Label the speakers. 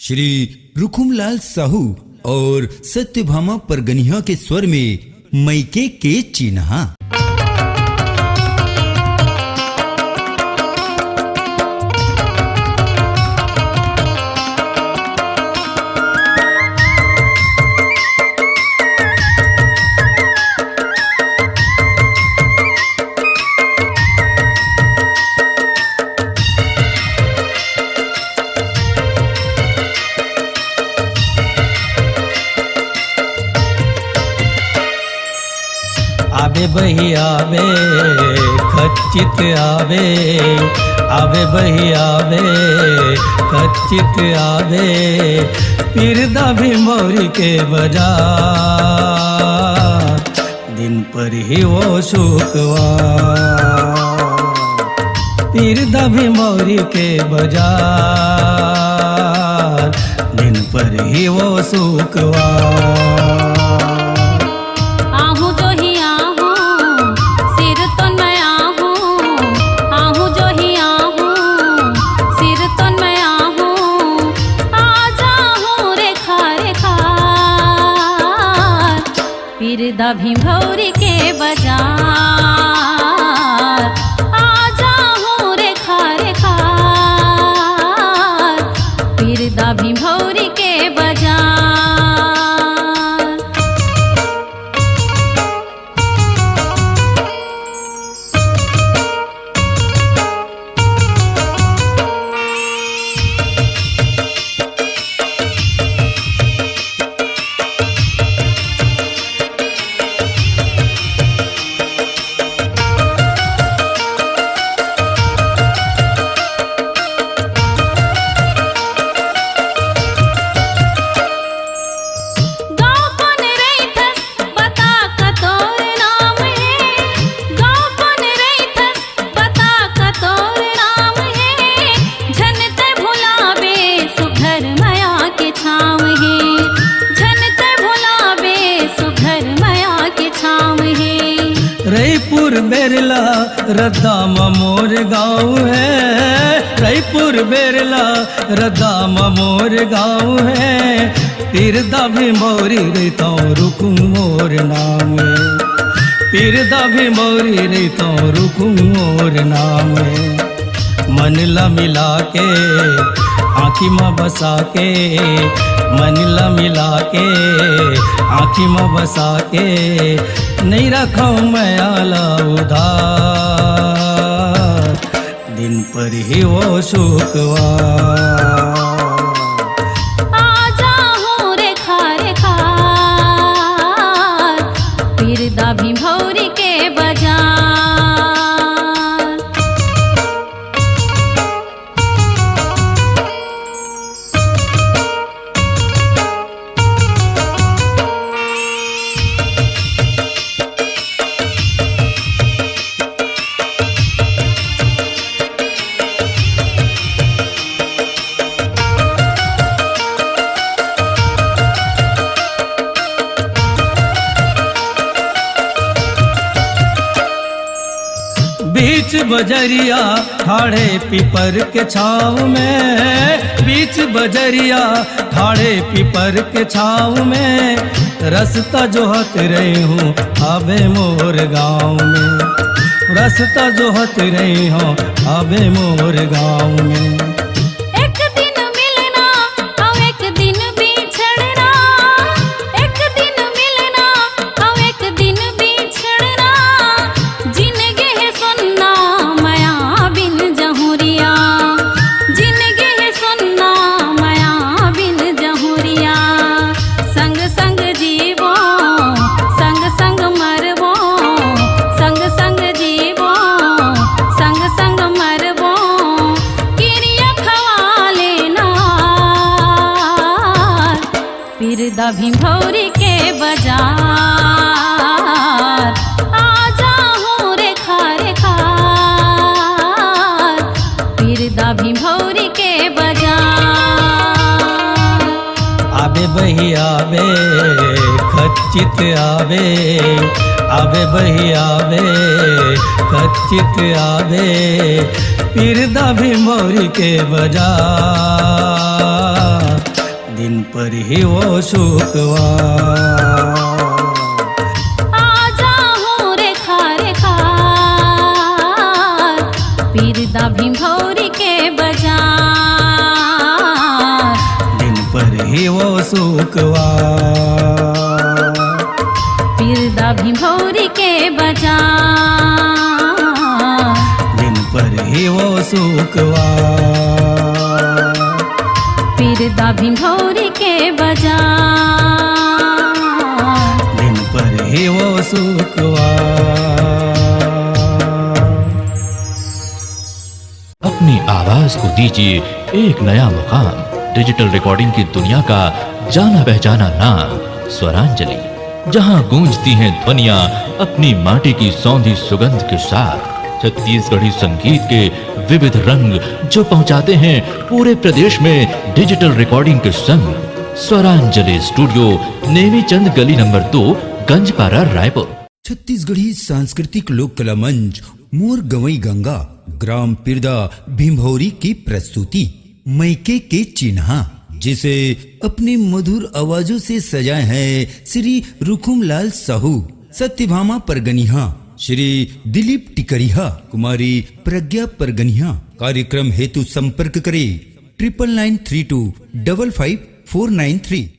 Speaker 1: श्री रुकुमलाल साहू और सत्यभामा परगनिया के स्वर में मैके के चिन्हा।
Speaker 2: आवे बही आवे खच्चित आवे, आवे बही आवे खच्चित आवे, पिरदा भी मोरी के बजा दिन पर ही वो शुकवा, पिरदा भी मोरी के बजा दिन पर ही वो शुकवा।
Speaker 3: पिरदा भीमभौरी के बाजार आजा हो रेखा रेखा, पिरदा भीमभौरी के बाजार।
Speaker 2: रईपुर बेरला रद्दाम मोर गाँव है, रईपुर बेरला रद्दाम मोर गाँव है, पिरदा भीमभौरी रहता रुकुम मोर नाम है, पिरदा भीमभौरी रहता रुकुम मोर नाम है। मन ला मिला के आँखी में बसा के, मन ला मिला के आँखी में बसा के, नहीं रखा मैं आला उधार दिन पर ही वो शुकवा।
Speaker 3: आजा हो रेखा रेखा, पिरदा भीमभौरी के बाजार।
Speaker 2: बीच बजरिया ठाड़े पीपर के छाँव में, बीच बजरिया ठाड़े पीपर के छाँव में, रास्ता जोहत रही हूँ आवे मोर गाँव में, रास्ता जोहत रही हूँ आवे मोर गाँव में।
Speaker 3: एक दिन मिलना और एक दिन बिछड़ना, एक दिन मिलना और एक दिन बिछड़ना, जिंदगी है सुनना माया बिन जहुरिया, जिंदगी है सुनना माया बिन जहुरिया। संग संग जीवो संग संग मरवो, संग संग जीवो संग संग मरवो, किरिया खवा लेना पिरदा भीमभौरी के बाजार। आजा हो रेखा रेखा, पिरदा भीमभौरी के बाजार।
Speaker 2: आवे बही आवे खच्चित आवे, आवे बही आवे खच्चित आवे, पिरदा भीमभौरी के बाजार। पर ही वो शुकवा।
Speaker 3: आजा हो रेखा रेखा पीरदा भीम भौरी के बाजार।
Speaker 2: दिन पर ही वो शुकवा।
Speaker 3: पीरदा भीम भौरी के बाजार।
Speaker 2: दिन पर ही वो शुकवा।
Speaker 3: पीरदा भीम भौरी के बाजार।
Speaker 2: दिन पर ही वो शुकवा।
Speaker 4: अपनी आवाज को दीजिए एक नया मुकाम। डिजिटल रिकॉर्डिंग की दुनिया का जाना पहचाना नाम स्वरांजलि, जहां गूंजती हैं ध्वनियां अपनी माटी की सौंधी सुगंध के साथ। छत्तीसगढ़ी संगीत के विविध रंग जो पहुंचाते हैं पूरे प्रदेश में डिजिटल रिकॉर्डिंग के संग। स्वरांजलि स्टूडियो नेमीचंद गली नंबर 2, गंजपारा, रायपुर।
Speaker 1: छत्तीसगढ़ी सांस्कृतिक लोक कला मंच मोर गवई गंगा ग्राम पीरदा भीम भौरी की प्रस्तुति मैके के चिन्हा, जिसे अपनी मधुर आवाजों से सजाए हैं श्री रुकुमलाल साहू, सत्यभामा परगनिहा, श्री दिलीप टिकरिहा, कुमारी प्रज्ञा परगनिहा। कार्यक्रम हेतु संपर्क करें 9992555493।